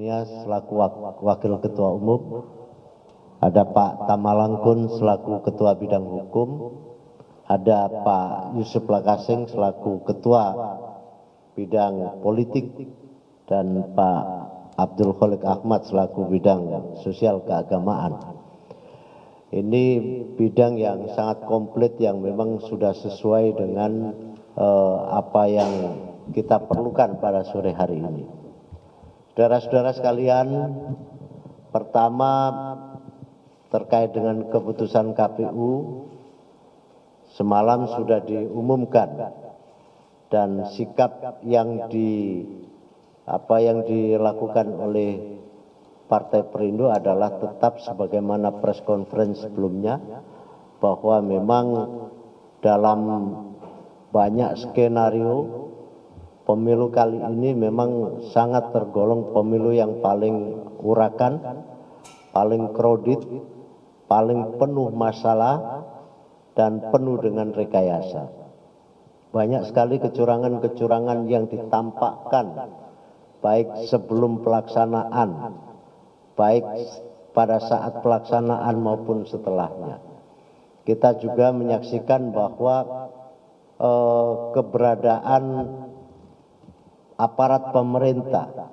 Kurnia selaku Wakil Ketua Umum, ada Pak Tamalangkun selaku Ketua Bidang Hukum, ada Pak Yusuf Lakasing selaku Ketua Bidang Politik, dan Pak Abdul Khalik Ahmad selaku Bidang Sosial Keagamaan. Ini bidang yang sangat komplit yang memang sudah sesuai dengan apa yang kita perlukan pada sore hari ini. Saudara-saudara sekalian, pertama terkait dengan keputusan KPU, semalam sudah diumumkan dan sikap yang dilakukan oleh Partai Perindo adalah tetap sebagaimana press conference sebelumnya, bahwa memang dalam banyak skenario pemilu kali ini memang sangat tergolong pemilu yang paling urakan, paling kredit, paling penuh masalah, dan penuh dengan rekayasa. Banyak sekali kecurangan-kecurangan yang ditampakkan, baik sebelum pelaksanaan, baik pada saat pelaksanaan maupun setelahnya. Kita juga menyaksikan bahwa keberadaan aparat pemerintah,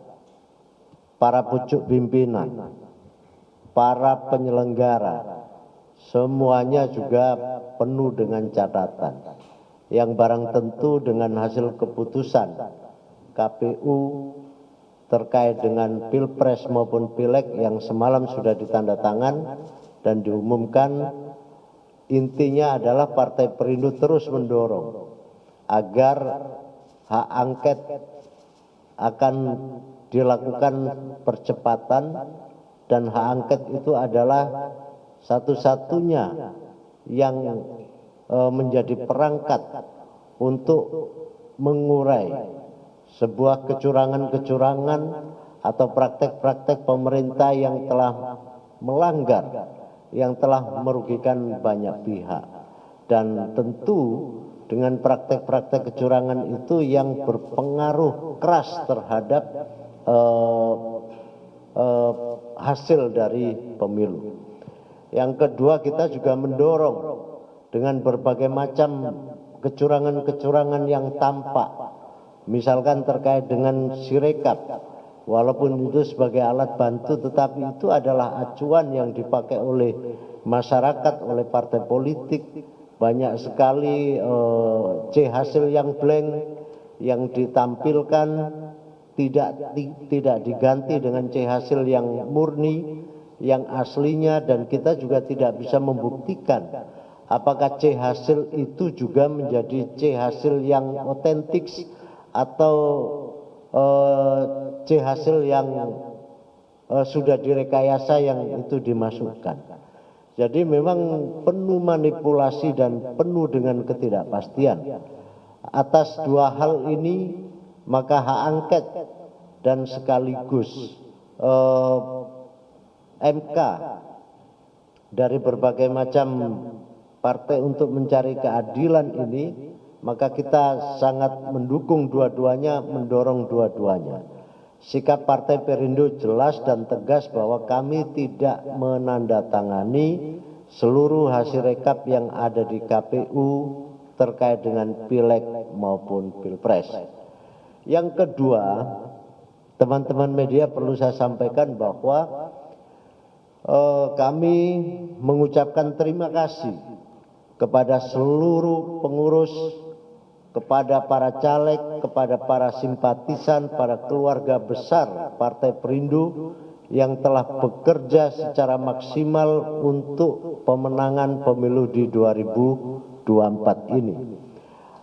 para pucuk pimpinan, para penyelenggara, semuanya juga penuh dengan catatan, yang barang tentu dengan hasil keputusan KPU terkait dengan Pilpres maupun Pileg yang semalam sudah ditandatangan dan diumumkan, intinya adalah Partai Perindo terus mendorong agar hak angket akan dilakukan percepatan, dan hak angket itu adalah satu-satunya yang menjadi perangkat untuk mengurai sebuah kecurangan-kecurangan atau praktek-praktek pemerintah yang telah melanggar, yang telah merugikan banyak pihak. Dan tentu dengan praktek-praktek kecurangan itu yang berpengaruh keras terhadap hasil dari pemilu. Yang kedua, kita juga mendorong dengan berbagai macam kecurangan-kecurangan yang tampak, misalkan terkait dengan Sirekap, walaupun itu sebagai alat bantu, tetapi itu adalah acuan yang dipakai oleh masyarakat, oleh partai politik. Banyak sekali hasil yang blank yang ditampilkan, tidak diganti dengan hasil yang murni, yang aslinya, dan kita juga tidak bisa membuktikan apakah hasil itu juga menjadi hasil yang otentik atau hasil yang sudah direkayasa yang itu dimasukkan. Jadi memang penuh manipulasi dan penuh dengan ketidakpastian. Atas dua hal ini, maka hak angket dan sekaligus MK dari berbagai macam partai untuk mencari keadilan ini, maka kita sangat mendukung dua-duanya, mendorong dua-duanya. Sikap Partai Perindo jelas dan tegas bahwa kami tidak menandatangani seluruh hasil rekap yang ada di KPU terkait dengan Pileg maupun Pilpres. Yang kedua, teman-teman media perlu saya sampaikan bahwa kami mengucapkan terima kasih kepada seluruh pengurus, kepada para caleg, kepada para simpatisan, para keluarga besar Partai Perindo yang telah bekerja secara maksimal untuk pemenangan pemilu di 2024 ini.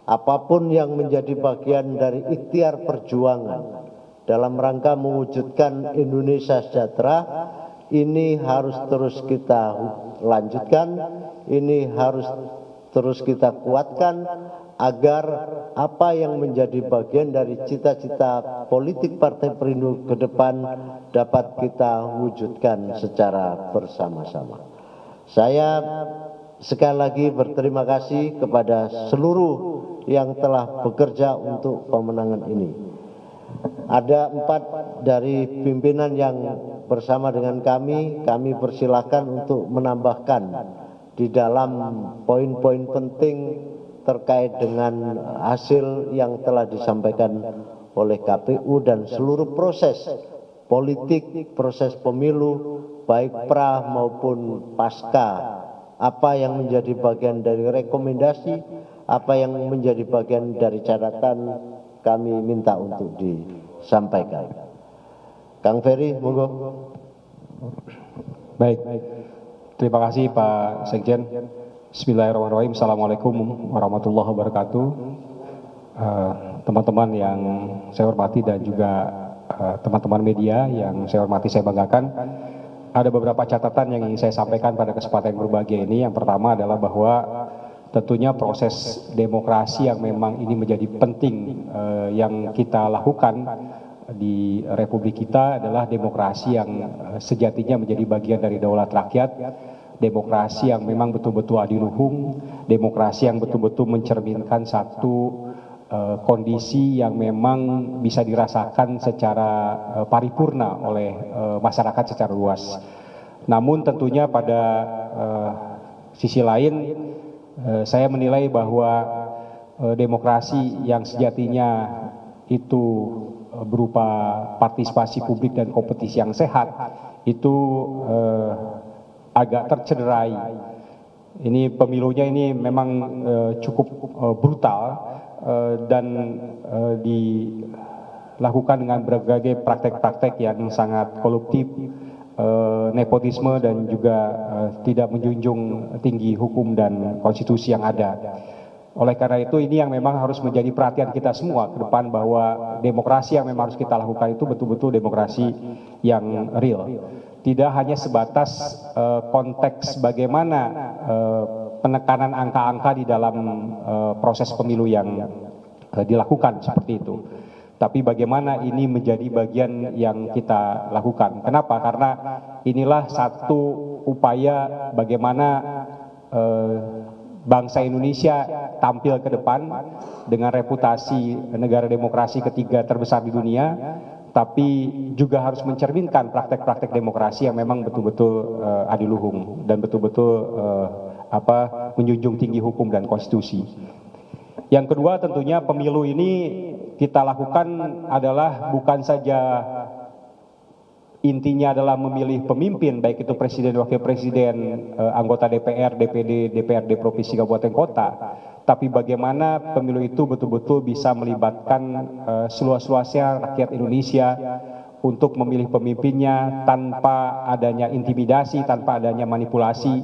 Apapun yang menjadi bagian dari ikhtiar perjuangan dalam rangka mewujudkan Indonesia sejahtera, ini harus terus kita lanjutkan, ini harus terus kita kuatkan, agar apa yang menjadi bagian dari cita-cita politik Partai Perindo ke depan dapat kita wujudkan secara bersama-sama. Saya sekali lagi berterima kasih kepada seluruh yang telah bekerja untuk pemenangan ini. Ada 4 dari pimpinan yang bersama dengan kami persilahkan untuk menambahkan di dalam poin-poin penting terkait dengan hasil yang telah disampaikan oleh KPU dan seluruh proses politik, proses pemilu, baik pra maupun pasca. Apa yang menjadi bagian dari rekomendasi, apa yang menjadi bagian dari catatan, kami minta untuk disampaikan. Kang Ferry, monggo. Baik, terima kasih Pak Sekjen. Bismillahirrahmanirrahim. Assalamualaikum warahmatullahi wabarakatuh. Teman-teman yang saya hormati dan juga teman-teman media yang saya hormati, saya banggakan. Ada beberapa catatan yang ingin saya sampaikan pada kesempatan yang berbahagia ini. Yang pertama adalah bahwa tentunya proses demokrasi yang memang ini menjadi penting yang kita lakukan di Republik kita adalah demokrasi yang sejatinya menjadi bagian dari daulat rakyat, demokrasi yang memang betul-betul adiluhung, demokrasi yang betul-betul mencerminkan satu kondisi yang memang bisa dirasakan secara paripurna oleh masyarakat secara luas. Namun tentunya pada sisi lain saya menilai bahwa demokrasi yang sejatinya itu berupa partisipasi publik dan kompetisi yang sehat itu agak tercederai. Ini pemilunya ini memang cukup brutal dan dilakukan dengan berbagai praktek-praktek yang sangat koruptif, nepotisme dan juga tidak menjunjung tinggi hukum dan konstitusi yang ada. Oleh karena itu ini yang memang harus menjadi perhatian kita semua ke depan, bahwa demokrasi yang memang harus kita lakukan itu betul-betul demokrasi yang real. Tidak hanya sebatas konteks bagaimana penekanan angka-angka di dalam proses pemilu yang dilakukan seperti itu, tapi bagaimana ini menjadi bagian yang kita lakukan. Kenapa? Karena inilah satu upaya bagaimana bangsa Indonesia tampil ke depan dengan reputasi negara demokrasi ketiga terbesar di dunia, tapi juga harus mencerminkan praktek-praktek demokrasi yang memang betul-betul adiluhung dan betul-betul menjunjung tinggi hukum dan konstitusi. Yang kedua, tentunya pemilu ini kita lakukan adalah bukan saja intinya adalah memilih pemimpin, baik itu presiden, wakil presiden, anggota DPR, DPD, DPRD provinsi, kabupaten, kota, tapi bagaimana pemilu itu betul-betul bisa melibatkan seluas-luasnya rakyat Indonesia untuk memilih pemimpinnya tanpa adanya intimidasi, tanpa adanya manipulasi,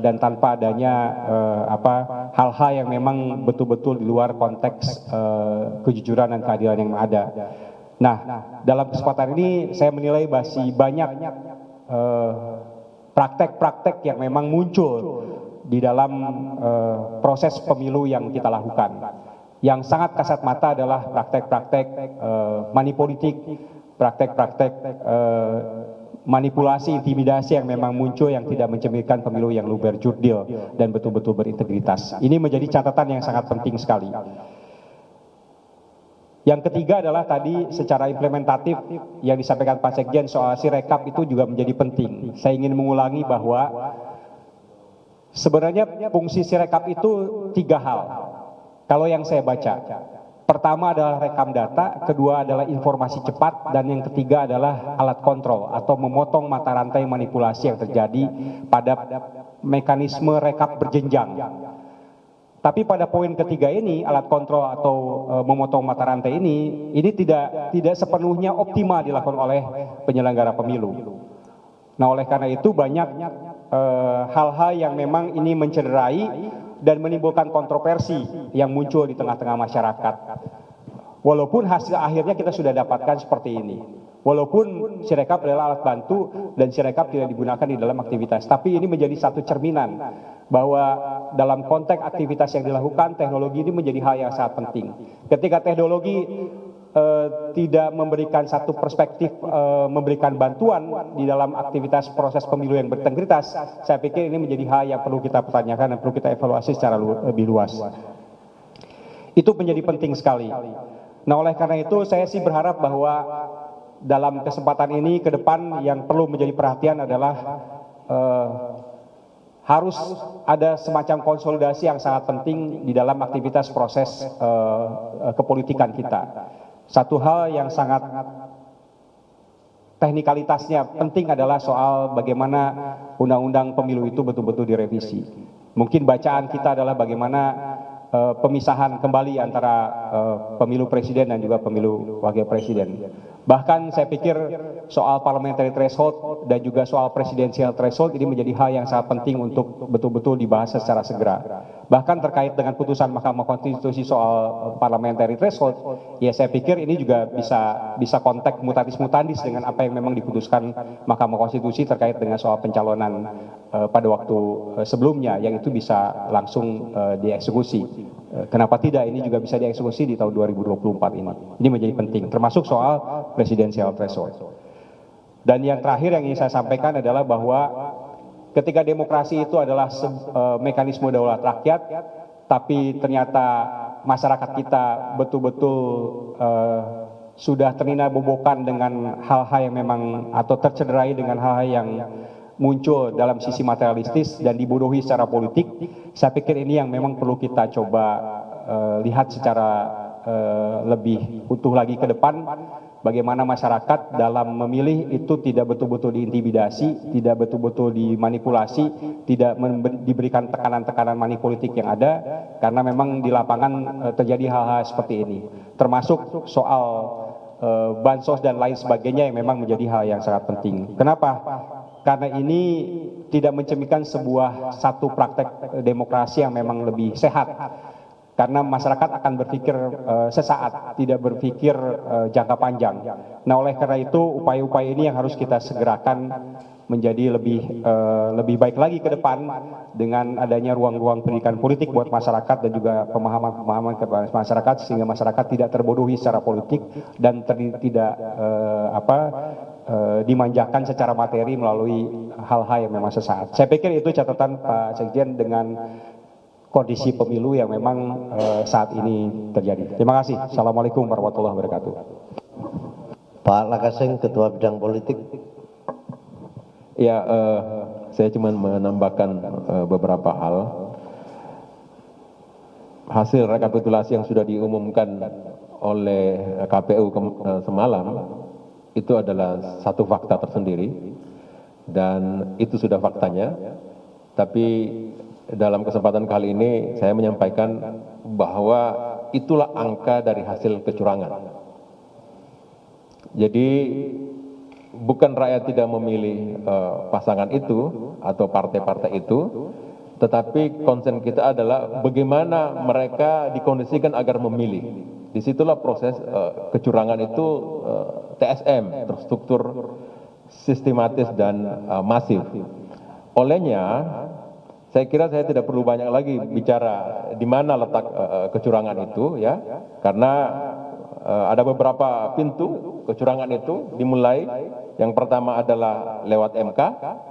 dan tanpa adanya hal-hal yang memang betul-betul di luar konteks kejujuran dan keadilan yang ada. Nah, dalam kesempatan ini saya menilai masih banyak praktek-praktek yang memang muncul di dalam proses pemilu yang kita lakukan. Yang sangat kasat mata adalah praktek-praktek money politik, praktek-praktek manipulasi, intimidasi yang memang muncul yang tidak mencerminkan pemilu yang luber, jurdil, dan betul-betul berintegritas. Ini menjadi catatan yang sangat penting sekali. Yang ketiga adalah tadi secara implementatif yang disampaikan Pak Sekjen soal Sirekap itu juga menjadi penting. Saya ingin mengulangi bahwa sebenarnya fungsi Sirekap itu 3 hal. Kalau yang saya baca, pertama adalah rekam data, kedua adalah informasi cepat, dan yang ketiga adalah alat kontrol atau memotong mata rantai manipulasi yang terjadi pada mekanisme rekap berjenjang. Tapi pada poin ketiga ini, alat kontrol atau memotong mata rantai ini tidak sepenuhnya optimal dilakukan oleh penyelenggara pemilu. Nah, oleh karena itu banyak hal-hal yang memang ini mencederai dan menimbulkan kontroversi yang muncul di tengah-tengah masyarakat. Walaupun hasil akhirnya kita sudah dapatkan seperti ini. Walaupun Sirekap adalah alat bantu dan Sirekap tidak digunakan di dalam aktivitas. Tapi ini menjadi satu cerminan bahwa dalam konteks aktivitas yang dilakukan, teknologi ini menjadi hal yang sangat penting. Ketika teknologi tidak memberikan satu perspektif, memberikan bantuan di dalam aktivitas proses pemilu yang berintegritas, saya pikir ini menjadi hal yang perlu kita pertanyakan dan perlu kita evaluasi secara lebih luas. Itu menjadi penting sekali. Nah, oleh karena itu saya sih berharap bahwa dalam kesempatan ini ke depan yang perlu menjadi perhatian adalah harus ada semacam konsolidasi yang sangat penting di dalam aktivitas proses kepolitikan kita. Satu hal yang sangat teknikalitasnya penting adalah soal bagaimana undang-undang pemilu itu betul-betul direvisi. Mungkin bacaan kita adalah bagaimana pemisahan kembali antara pemilu presiden dan juga pemilu wakil presiden. Bahkan saya pikir soal parliamentary threshold dan juga soal presidensial threshold ini menjadi hal yang sangat penting untuk betul-betul dibahas secara segera. Bahkan terkait dengan putusan Mahkamah Konstitusi soal parliamentary threshold, ya saya pikir ini juga bisa konteks mutatis mutandis dengan apa yang memang diputuskan Mahkamah Konstitusi terkait dengan soal pencalonan pada waktu sebelumnya, yang itu bisa langsung dieksekusi. Kenapa tidak ini juga bisa dieksekusi di tahun 2024 ini. Ini menjadi penting, termasuk soal presidensial threshold. Dan yang terakhir yang ingin saya sampaikan adalah bahwa ketika demokrasi itu adalah mekanisme daulat rakyat, tapi ternyata masyarakat kita betul-betul sudah ternina bobokan dengan hal-hal yang memang atau tercederai dengan hal-hal yang muncul dalam sisi materialistis dan dibodohi secara politik. Saya pikir ini yang memang perlu kita coba lihat secara lebih utuh lagi ke depan, bagaimana masyarakat dalam memilih itu tidak betul-betul diintimidasi, tidak betul-betul dimanipulasi, tidak diberikan tekanan-tekanan manipolitik yang ada, karena memang di lapangan terjadi hal-hal seperti ini, termasuk soal bansos dan lain sebagainya yang memang menjadi hal yang sangat penting. Kenapa? Karena ini tidak mencerminkan satu praktek demokrasi yang memang lebih sehat. Karena masyarakat akan berpikir sesaat, tidak berpikir jangka panjang. Nah, oleh karena itu upaya-upaya ini yang harus kita segerakan menjadi lebih baik lagi ke depan dengan adanya ruang-ruang pendidikan politik buat masyarakat dan juga pemahaman-pemahaman kepada masyarakat, sehingga masyarakat tidak terbodohi secara politik dan tidak dimanjakan secara materi melalui hal-hal yang memang sesaat. Saya pikir itu catatan Pak Sekjen dengan kondisi pemilu yang memang saat ini terjadi. Terima kasih. Assalamualaikum warahmatullahi wabarakatuh. Pak Lakaseng, Ketua Bidang Politik. Ya, saya cuma menambahkan beberapa hal. Hasil rekapitulasi yang sudah diumumkan oleh KPU semalam itu adalah satu fakta tersendiri dan itu sudah faktanya. Tapi dalam kesempatan kali ini saya menyampaikan bahwa itulah angka dari hasil kecurangan. Jadi bukan rakyat tidak memilih pasangan itu atau partai-partai itu, tetapi konsen kita adalah bagaimana mereka dikondisikan agar memilih. Disitulah proses kecurangan itu TSM, terstruktur, sistematis dan masif. Olehnya, saya kira saya tidak perlu banyak lagi bicara di mana letak kecurangan itu, ya, karena ada beberapa pintu kecurangan itu dimulai. Yang pertama adalah lewat MK,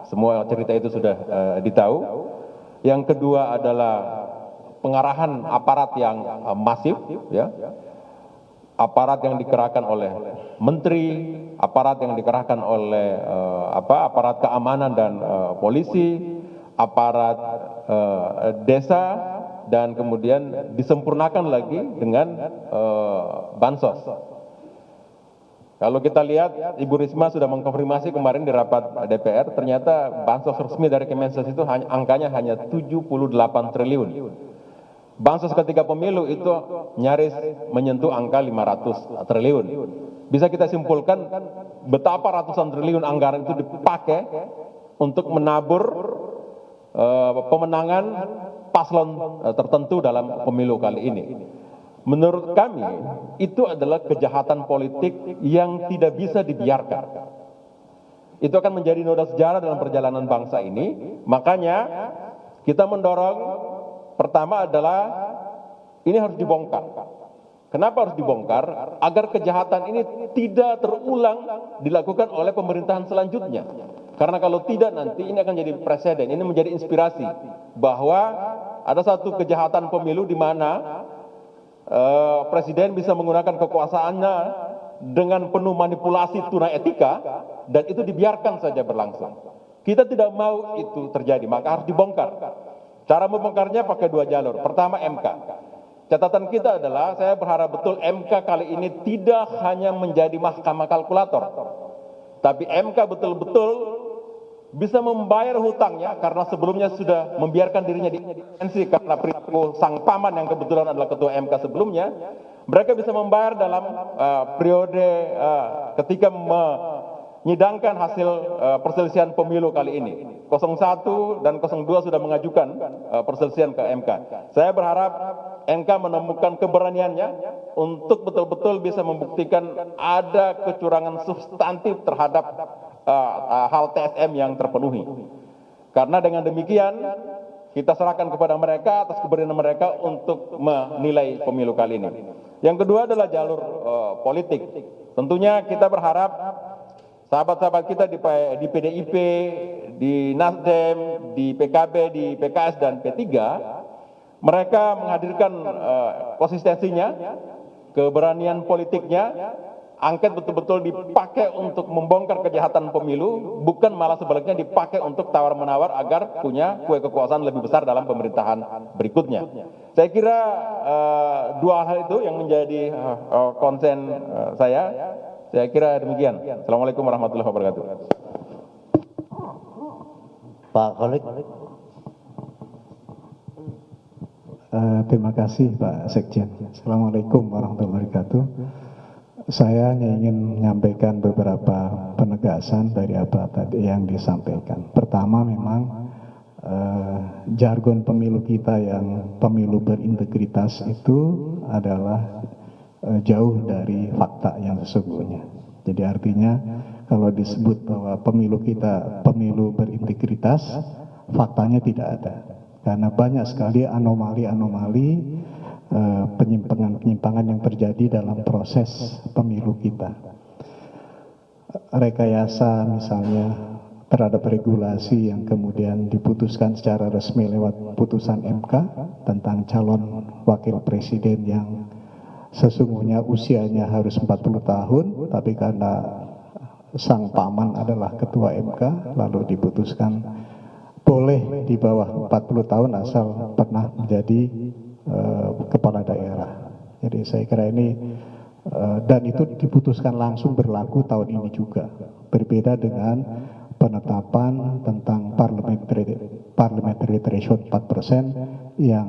semua cerita itu sudah ditahu. Yang kedua adalah pengarahan aparat yang masif, ya. Aparat yang dikerahkan oleh menteri, aparat yang dikerahkan oleh aparat keamanan dan polisi, aparat desa, dan kemudian disempurnakan lagi dengan bansos. Kalau kita lihat, Ibu Risma sudah mengkonfirmasi kemarin di rapat DPR, ternyata bansos resmi dari Kemensos itu angkanya hanya 78 triliun. Bansos ketika pemilu itu nyaris menyentuh angka 500 triliun. Bisa kita simpulkan betapa ratusan triliun anggaran itu dipakai untuk menabur pemenangan paslon tertentu dalam pemilu kali ini. Menurut kami, itu adalah kejahatan politik yang tidak bisa dibiarkan. Itu akan menjadi noda sejarah dalam perjalanan bangsa ini. Makanya kita mendorong, pertama adalah ini harus dibongkar. Kenapa harus dibongkar? Agar kejahatan ini tidak terulang dilakukan oleh pemerintahan selanjutnya. Karena kalau tidak nanti ini akan jadi presiden, ini menjadi inspirasi bahwa ada satu kejahatan pemilu di mana Presiden bisa menggunakan kekuasaannya dengan penuh manipulasi tuna etika dan itu dibiarkan saja berlangsung. Kita tidak mau itu terjadi, maka harus dibongkar. Cara membongkarnya pakai dua jalur. Pertama MK. Catatan kita adalah saya berharap betul MK kali ini tidak hanya menjadi mahkamah kalkulator, tapi MK betul-betul bisa membayar hutangnya karena sebelumnya sudah membiarkan dirinya diintervensi karena perilaku sang paman yang kebetulan adalah ketua MK sebelumnya. Mereka bisa membayar dalam periode ketika menyidangkan hasil perselisihan pemilu kali ini. 01 dan 02 sudah mengajukan perselisihan ke MK. Saya berharap MK menemukan keberaniannya untuk betul-betul bisa membuktikan ada kecurangan substantif terhadap hal TSM yang terpenuhi. Karena dengan demikian kita serahkan kepada mereka atas keberanian mereka untuk menilai pemilu kali ini. Yang kedua adalah jalur politik. Tentunya kita berharap sahabat-sahabat kita di PDIP, di Nasdem, di PKB, di PKS dan P3, mereka menghadirkan konsistensinya, keberanian politiknya, angket betul-betul dipakai untuk membongkar kejahatan pemilu, bukan malah sebaliknya dipakai untuk tawar-menawar agar punya kue kekuasaan lebih besar dalam pemerintahan berikutnya. Saya kira dua hal itu yang menjadi konsen saya. Saya kira demikian. Assalamualaikum warahmatullahi wabarakatuh. Pak Khalid. Terima kasih Pak Sekjen. Assalamualaikum warahmatullahi wabarakatuh. Saya hanya ingin menyampaikan beberapa penegasan dari apa tadi yang disampaikan. Pertama, memang jargon pemilu kita yang pemilu berintegritas itu adalah jauh dari fakta yang sesungguhnya. Jadi artinya kalau disebut bahwa pemilu kita pemilu berintegritas, faktanya tidak ada. Karena banyak sekali anomali-anomali, penyimpangan-penyimpangan yang terjadi dalam proses pemilu kita. Rekayasa misalnya terhadap regulasi yang kemudian diputuskan secara resmi lewat putusan MK tentang calon wakil presiden yang sesungguhnya usianya harus 40 tahun, tapi karena sang paman adalah ketua MK, lalu diputuskan boleh di bawah 40 tahun asal pernah menjadi kepala daerah. Jadi saya kira ini dan itu diputuskan langsung berlaku tahun ini juga. Berbeda dengan penetapan tentang parliamentary threshold 4% yang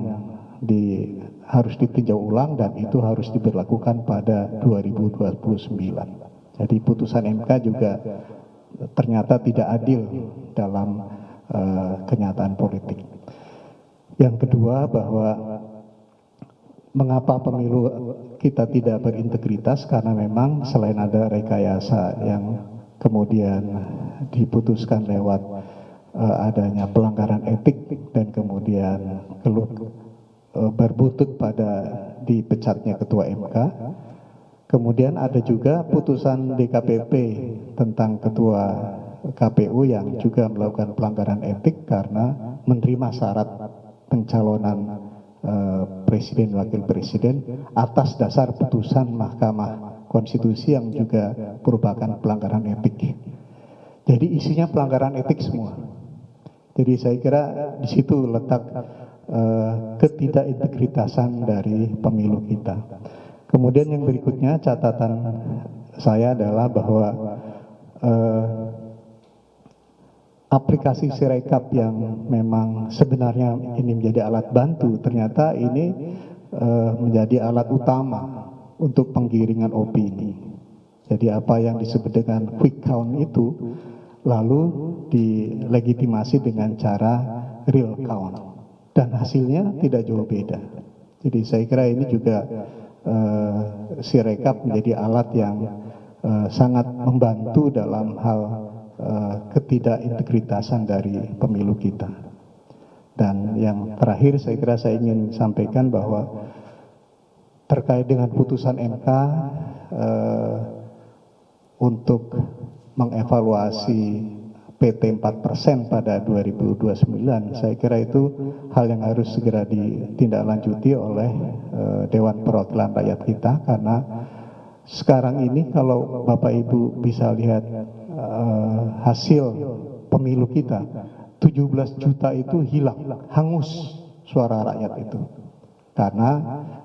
harus ditinjau ulang dan itu harus diberlakukan pada 2029. Jadi putusan MK juga ternyata tidak adil dalam kenyataan politik. Yang kedua, bahwa mengapa pemilu kita tidak berintegritas, karena memang selain ada rekayasa yang kemudian diputuskan lewat adanya pelanggaran etik dan kemudian berbutut pada dipecatnya ketua MK. Kemudian ada juga putusan DKPP tentang ketua KPU yang juga melakukan pelanggaran etik karena menerima syarat pencalonan presiden wakil presiden atas dasar putusan Mahkamah Konstitusi yang juga merupakan pelanggaran etik. Jadi isinya pelanggaran etik semua. Jadi saya kira di situ letak ketidakintegritasan dari pemilu kita. Kemudian yang berikutnya catatan saya adalah bahwa aplikasi Sirekap yang memang sebenarnya ini menjadi alat bantu, ternyata ini menjadi alat utama untuk penggiringan opini. Jadi apa yang disebut dengan quick count itu lalu dilegitimasi dengan cara real count dan hasilnya tidak jauh beda. Jadi saya kira ini juga Sirekap menjadi alat yang sangat membantu dalam hal ketidakintegritasan dari pemilu kita. Dan yang terakhir saya kira saya ingin sampaikan bahwa terkait dengan putusan MK untuk mengevaluasi PT 4% pada 2029, saya kira itu hal yang harus segera ditindaklanjuti oleh Dewan Perwakilan Rakyat kita, karena sekarang ini kalau Bapak Ibu bisa lihat hasil pemilu kita, 17 juta itu hilang, hangus suara rakyat itu. Karena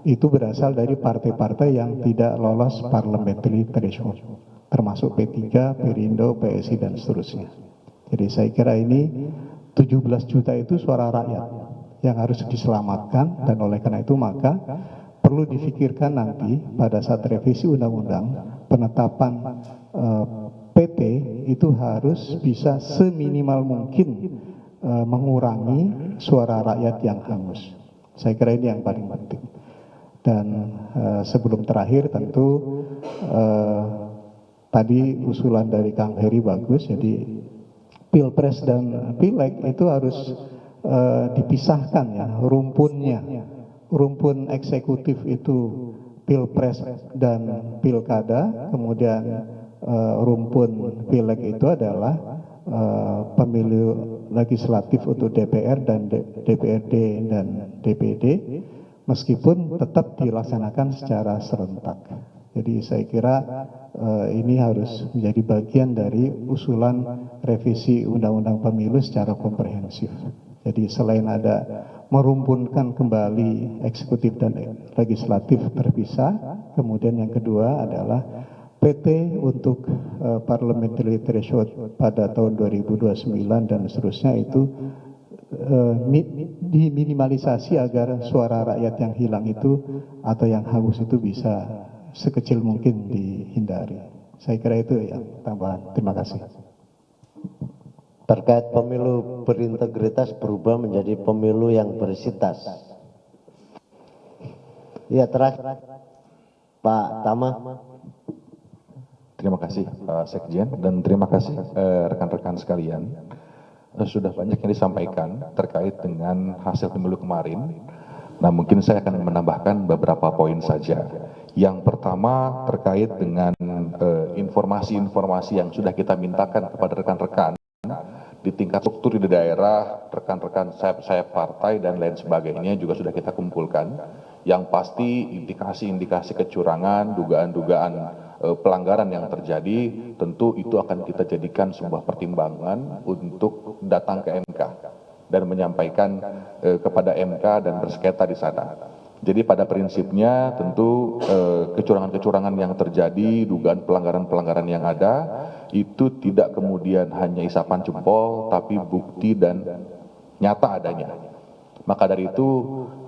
itu berasal dari partai-partai yang tidak lolos parliamentary threshold, termasuk P3, Perindo, PSI, dan seterusnya. Jadi saya kira ini 17 juta itu suara rakyat yang harus diselamatkan, dan oleh karena itu maka perlu difikirkan nanti pada saat revisi undang-undang penetapan PT itu harus bisa seminimal mungkin mengurangi suara rakyat yang hangus. Saya kira ini yang paling penting. Dan sebelum terakhir tentu tadi usulan dari Kang Heri bagus, jadi Pilpres dan Pileg itu harus dipisahkan ya rumpunnya. Rumpun eksekutif itu Pilpres dan Pilkada, kemudian rumpun Pileg itu adalah pemilu legislatif untuk DPR dan DPRD dan DPD, meskipun tetap dilaksanakan secara serentak. Jadi saya kira ini harus menjadi bagian dari usulan revisi Undang-Undang Pemilu secara komprehensif. Jadi selain ada merumpunkan kembali eksekutif dan legislatif terpisah, kemudian yang kedua adalah PT untuk parliamentary threshold pada tahun 2029 dan seterusnya itu diminimalisasi agar suara rakyat yang hilang itu atau yang hangus itu bisa sekecil mungkin dihindari. Saya kira itu yang tambahan. Terima kasih. Terkait pemilu berintegritas berubah menjadi pemilu yang berisitas. Ya, terakhir Pak Tama. Terima kasih Pak Sekjen, dan terima kasih rekan-rekan sekalian. Sudah banyak yang disampaikan terkait dengan hasil pemilu kemarin. Nah, mungkin saya akan menambahkan beberapa poin saja. Yang pertama terkait dengan informasi-informasi yang sudah kita mintakan kepada rekan-rekan di tingkat struktur di daerah, rekan-rekan sayap-sayap partai dan lain sebagainya juga sudah kita kumpulkan. Yang pasti indikasi-indikasi kecurangan, dugaan-dugaan pelanggaran yang terjadi, tentu itu akan kita jadikan sebuah pertimbangan untuk datang ke MK dan menyampaikan kepada MK dan bersengketa di sana. Jadi pada prinsipnya tentu kecurangan-kecurangan yang terjadi, dugaan pelanggaran-pelanggaran yang ada, itu tidak kemudian hanya isapan jempol, tapi bukti dan nyata adanya. Maka dari itu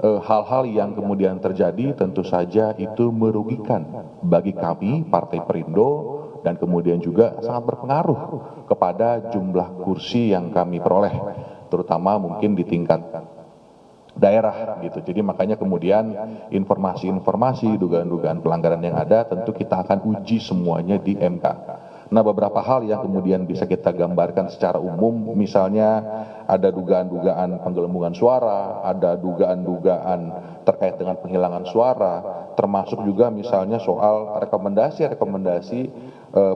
hal-hal yang kemudian terjadi tentu saja itu merugikan bagi kami Partai Perindo, dan kemudian juga sangat berpengaruh kepada jumlah kursi yang kami peroleh, terutama mungkin di tingkat daerah gitu. Jadi makanya kemudian informasi-informasi, dugaan-dugaan pelanggaran yang ada tentu kita akan uji semuanya di MK. Nah, beberapa hal yang kemudian bisa kita gambarkan secara umum, misalnya ada dugaan-dugaan penggelembungan suara, ada dugaan-dugaan terkait dengan penghilangan suara, termasuk juga misalnya soal rekomendasi-rekomendasi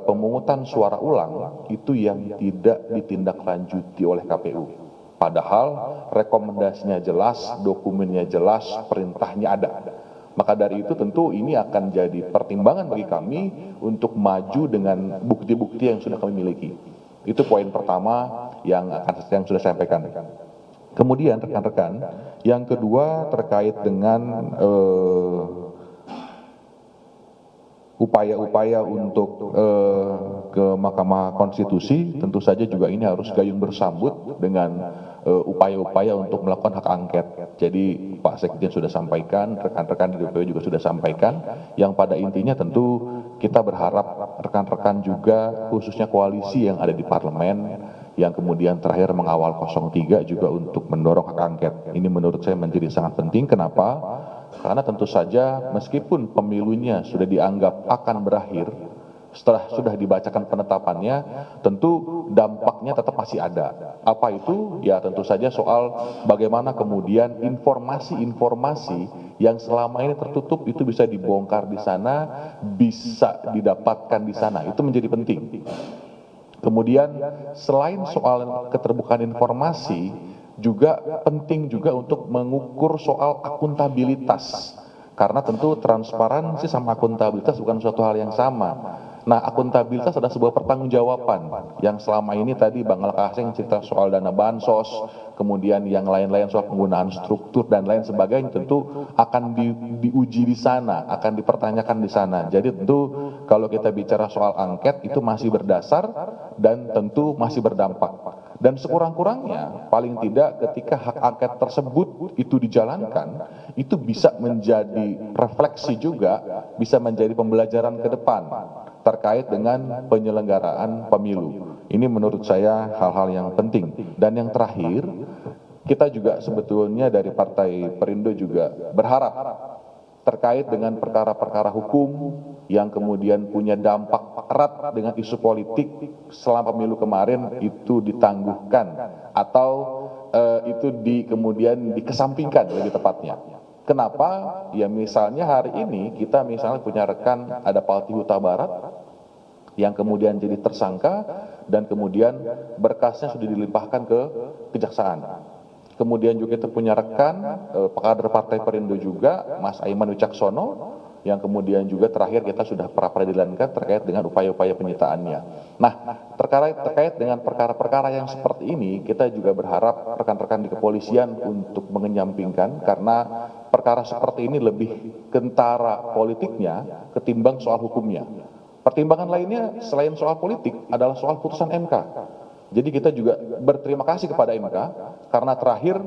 pemungutan suara ulang itu yang tidak ditindaklanjuti oleh KPU. Padahal rekomendasinya jelas, dokumennya jelas, perintahnya ada. Maka dari itu tentu ini akan jadi pertimbangan bagi kami untuk maju dengan bukti-bukti yang sudah kami miliki. Itu poin pertama yang sudah saya sampaikan. Kemudian rekan-rekan, yang kedua terkait dengan upaya-upaya untuk ke Mahkamah Konstitusi, tentu saja juga ini harus gayung bersambut dengan upaya-upaya untuk melakukan hak angket. Jadi Pak Sekjen sudah sampaikan, rekan-rekan di DPW juga sudah sampaikan, yang pada intinya tentu kita berharap rekan-rekan juga khususnya koalisi yang ada di parlemen yang kemudian terakhir mengawal 03 juga untuk mendorong hak angket. Ini menurut saya menjadi sangat penting. Kenapa? Karena tentu saja meskipun pemilunya sudah dianggap akan berakhir, setelah sudah dibacakan penetapannya, tentu dampaknya tetap masih ada. Apa itu? Ya tentu saja soal bagaimana kemudian informasi-informasi yang selama ini tertutup itu bisa dibongkar di sana, bisa didapatkan di sana. Itu menjadi penting. Kemudian selain soal keterbukaan informasi, juga penting juga untuk mengukur soal akuntabilitas. Karena tentu transparansi sama akuntabilitas bukan suatu hal yang sama. Nah, akuntabilitas adalah sebuah pertanggungjawaban yang selama ini tadi Bang Al-Kaseng cerita soal dana bansos, kemudian yang lain-lain soal penggunaan struktur dan lain sebagainya tentu akan diuji di sana, akan dipertanyakan di sana. Jadi tentu kalau kita bicara soal angket itu masih berdasar dan tentu masih berdampak. Dan sekurang-kurangnya, paling tidak ketika hak angket tersebut itu dijalankan, itu bisa menjadi refleksi juga, bisa menjadi pembelajaran ke depan terkait dengan penyelenggaraan pemilu. Ini menurut saya hal-hal yang penting. Dan yang terakhir, kita juga sebetulnya dari Partai Perindo juga berharap terkait dengan perkara-perkara hukum yang kemudian punya dampak erat dengan isu politik selama pemilu kemarin itu ditangguhkan atau itu kemudian dikesampingkan lebih tepatnya. Kenapa? Ya misalnya hari ini kita misalnya punya rekan ada Palti Huta Barat yang kemudian jadi tersangka dan kemudian berkasnya sudah dilimpahkan ke kejaksaan. Kemudian juga kita punya rekan kader Partai Perindo juga, Mas Aiman Wicaksono, yang kemudian juga terakhir kita sudah pra-peradilankan terkait dengan upaya-upaya penyitaannya. Nah, terkait dengan perkara-perkara yang seperti ini, kita juga berharap rekan-rekan di kepolisian untuk mengenyampingkan, karena perkara seperti ini lebih kentara politiknya ketimbang soal hukumnya. Pertimbangan lainnya selain soal politik adalah soal putusan MK. Jadi kita juga berterima kasih kepada MK karena terakhir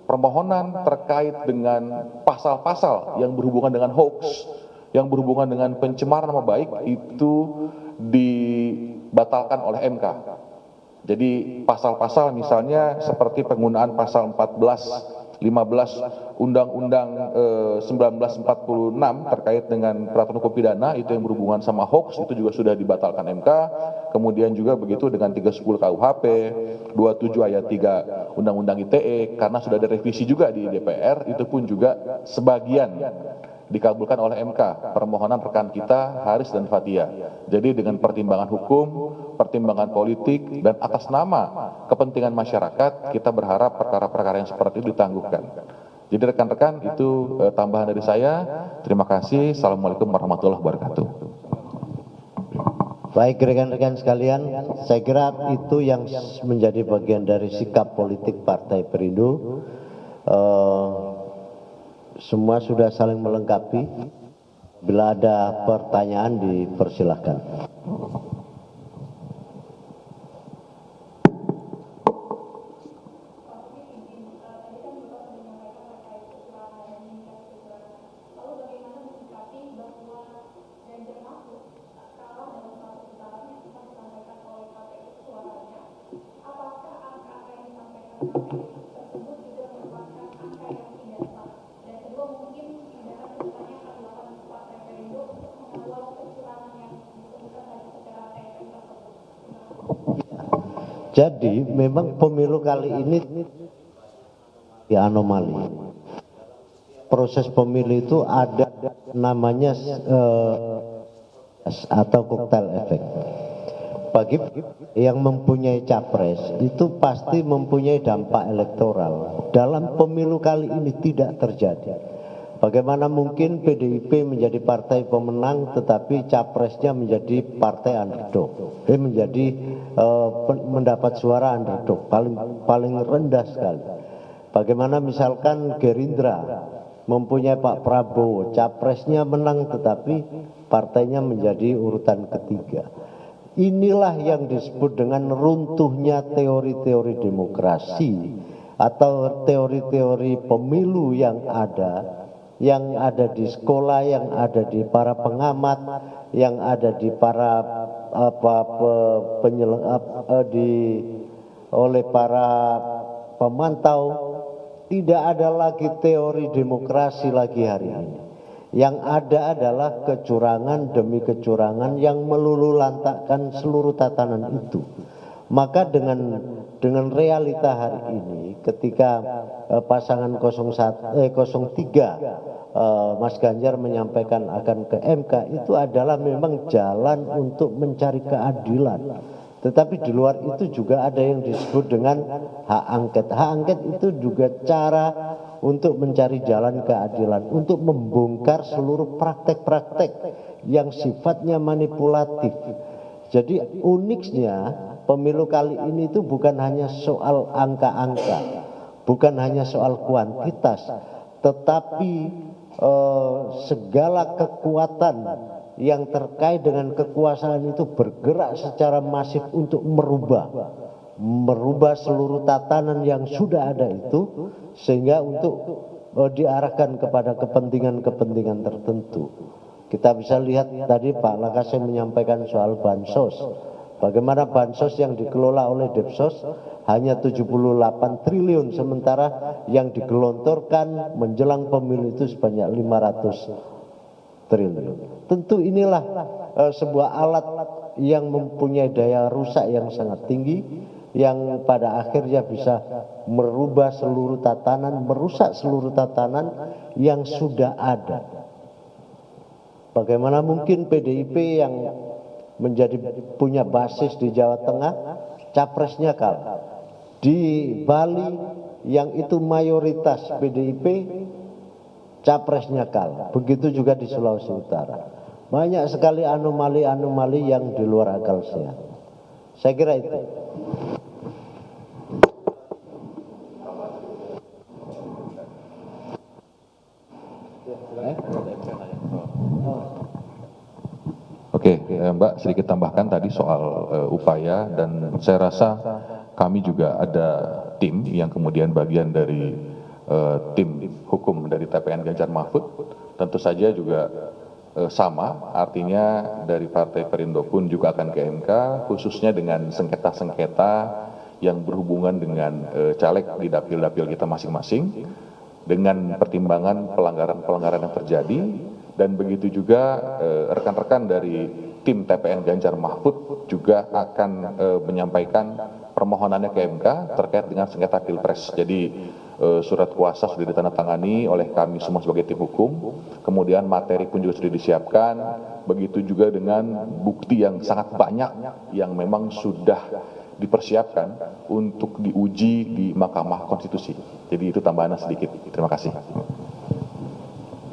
permohonan terkait dengan pasal-pasal yang berhubungan dengan hoax, yang berhubungan dengan pencemaran nama baik itu dibatalkan oleh MK. Jadi pasal-pasal misalnya seperti penggunaan pasal 14, 15 Undang-Undang 1946 terkait dengan peraturan hukum pidana itu yang berhubungan sama hoax itu juga sudah dibatalkan MK. Kemudian juga begitu dengan 310 KUHP, 27 ayat 3 Undang-Undang ITE karena sudah ada revisi juga di DPR itu pun juga sebagian dikabulkan oleh MK permohonan rekan kita Haris dan Fathia. Jadi dengan pertimbangan hukum, pertimbangan politik dan atas nama kepentingan masyarakat kita berharap perkara-perkara yang seperti itu ditangguhkan. Jadi rekan-rekan itu tambahan dari saya. Terima kasih. Assalamualaikum warahmatullahi wabarakatuh. Baik rekan-rekan sekalian, saya kira itu yang menjadi bagian dari sikap politik Partai Perindo. Semua sudah saling melengkapi. Bila ada pertanyaan dipersilahkan. Jadi memang pemilu kali ini anomali. Proses pemilu itu ada namanya atau koktail efek. Bagi yang mempunyai capres itu pasti mempunyai dampak elektoral. Dalam pemilu kali ini tidak terjadi. Bagaimana mungkin PDIP menjadi partai pemenang tetapi capresnya menjadi partai underdog, menjadi mendapat suara underdog paling rendah sekali. Bagaimana misalkan Gerindra mempunyai Pak Prabowo, capresnya menang tetapi partainya menjadi urutan ketiga. Inilah yang disebut dengan runtuhnya teori-teori demokrasi atau teori-teori pemilu yang ada di sekolah, yang ada di para pengamat, yang ada di para oleh para pemantau. Tidak ada lagi teori demokrasi lagi hari ini. Yang ada adalah kecurangan demi kecurangan yang meluluhlantakkan seluruh tatanan itu. Maka dengan realita hari ini ketika pasangan 03 Mas Ganjar menyampaikan akan ke MK itu adalah memang jalan untuk mencari keadilan. Tetapi di luar itu juga ada yang disebut dengan hak angket. Hak angket itu juga cara untuk mencari jalan keadilan, untuk membongkar seluruh praktek-praktek yang sifatnya manipulatif. Jadi uniknya pemilu kali ini itu bukan hanya soal angka-angka, bukan hanya soal kuantitas, tetapi segala kekuatan yang terkait dengan kekuasaan itu bergerak secara masif untuk merubah seluruh tatanan yang sudah ada itu, sehingga untuk diarahkan kepada kepentingan-kepentingan tertentu. Kita bisa lihat tadi Pak Lakasem menyampaikan soal bansos. Bagaimana bansos yang dikelola oleh Depsos hanya 78 triliun, sementara yang digelontorkan menjelang pemilu itu sebanyak 500 triliun. Tentu inilah sebuah alat yang mempunyai daya rusak yang sangat tinggi, yang pada akhirnya bisa merubah seluruh tatanan, merusak seluruh tatanan yang sudah ada. Bagaimana mungkin PDIP yang punya basis di Jawa Tengah, capresnya kalah. Di Bali yang itu mayoritas PDIP, capresnya kalah. Begitu juga di Sulawesi Utara. Banyak sekali anomali-anomali yang di luar akal sehat. Saya kira itu. Oke, Mbak, sedikit tambahkan tadi soal upaya, dan saya rasa kami juga ada tim yang kemudian bagian dari tim hukum dari TPN Ganjar Mahfud, tentu saja juga sama, artinya dari Partai Perindo pun juga akan ke MK, khususnya dengan sengketa-sengketa yang berhubungan dengan caleg di dapil-dapil kita masing-masing, dengan pertimbangan pelanggaran-pelanggaran yang terjadi. Dan begitu juga rekan-rekan dari tim TPN Ganjar Mahfud juga akan menyampaikan permohonannya ke MK terkait dengan sengketa Pilpres. Jadi surat kuasa sudah ditandatangani oleh kami semua sebagai tim hukum, kemudian materi pun juga sudah disiapkan, begitu juga dengan bukti yang sangat banyak yang memang sudah dipersiapkan untuk diuji di Mahkamah Konstitusi. Jadi itu tambahan sedikit. Terima kasih.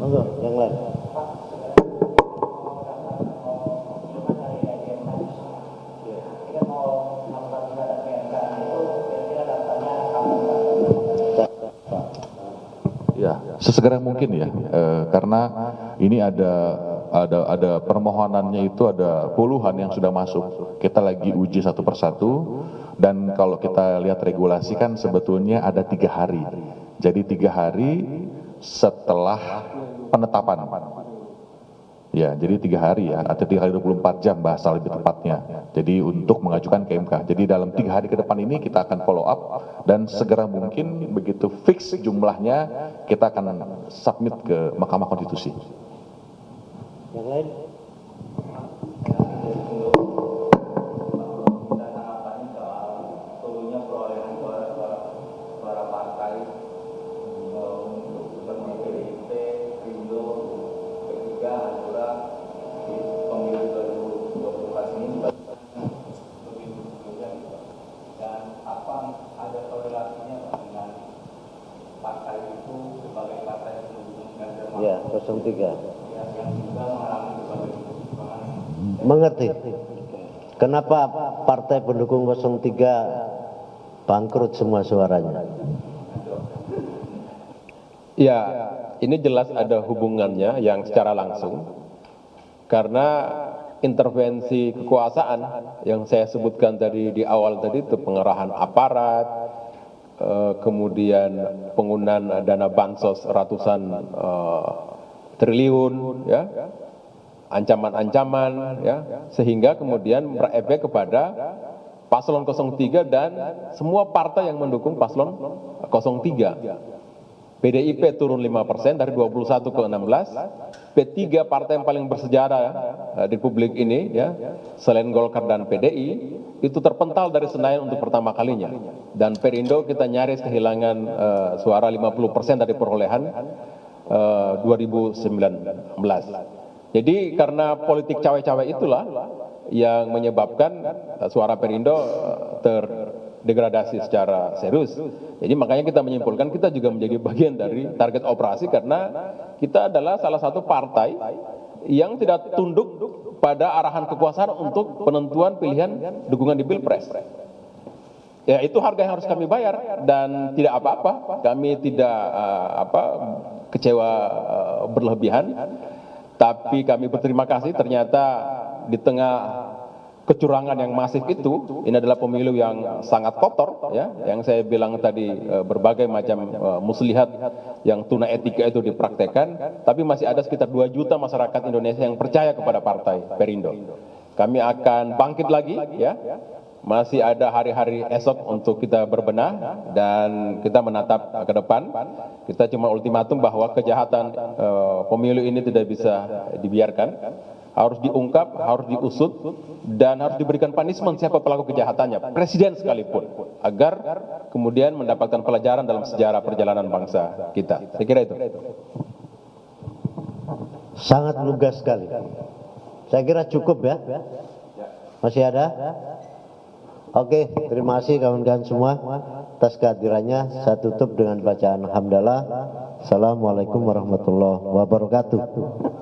Monggo, yang lain. Ya, sesegera mungkin ya, karena ini ada permohonannya itu ada puluhan yang sudah masuk. Kita lagi uji satu persatu, dan kalau kita lihat regulasi kan sebetulnya ada 3 hari. Jadi 3 hari setelah penetapan. Ya, jadi 3 hari ya, atau 3 kali 24 jam bahasa lebih tepatnya. Jadi untuk mengajukan ke MK. Jadi dalam 3 hari ke depan ini kita akan follow up, dan segera mungkin begitu fix jumlahnya kita akan submit ke Mahkamah Konstitusi. Yang lain? Ya, 03. Mengerti. Kenapa partai pendukung 03 bangkrut semua suaranya? Ya, ini jelas ada hubungannya yang secara langsung, karena intervensi kekuasaan yang saya sebutkan tadi di awal tadi itu pengerahan aparat, kemudian penggunaan dana bansos ratusan triliun, ya, ancaman-ancaman, ya, sehingga kemudian berefek kepada paslon 03 dan semua partai yang mendukung paslon 03. PDIP turun 5% dari 21 ke 16. P3 partai yang paling bersejarah di publik ini, ya, selain Golkar dan PDI, itu terpental dari Senayan untuk pertama kalinya. Dan Perindo kita nyaris kehilangan suara 50% dari perolehan 2019. Jadi karena politik cawe-cawe itulah yang menyebabkan suara Perindo terdegradasi secara serius. Jadi makanya kita menyimpulkan kita juga menjadi bagian dari target operasi karena kita adalah salah satu partai yang tidak tunduk pada arahan kekuasaan untuk penentuan pilihan dukungan di Pilpres. Ya itu harga yang harus kami bayar dan tidak apa-apa, kami tidak kecewa berlebihan, tapi kami berterima kasih ternyata di tengah kecurangan yang masif itu, ini adalah pemilu yang sangat kotor, ya, yang saya bilang tadi berbagai macam muslihat yang tuna etika itu dipraktekkan, tapi masih ada sekitar 2 juta masyarakat Indonesia yang percaya kepada partai Perindo. Kami akan bangkit lagi, ya. Masih ada hari-hari esok untuk kita berbenah dan kita menatap ke depan. Kita cuma ultimatum bahwa kejahatan pemilu ini tidak bisa dibiarkan. Harus diungkap, harus diusut, dan harus diberikan punishment siapa pelaku kejahatannya, presiden sekalipun, agar kemudian mendapatkan pelajaran dalam sejarah perjalanan bangsa kita. Saya kira itu. Sangat lugas sekali. Saya kira cukup ya. Masih ada? Oke, terima kasih kawan-kawan semua atas kehadirannya. Saya tutup dengan bacaan hamdalah. Assalamualaikum warahmatullahi wabarakatuh.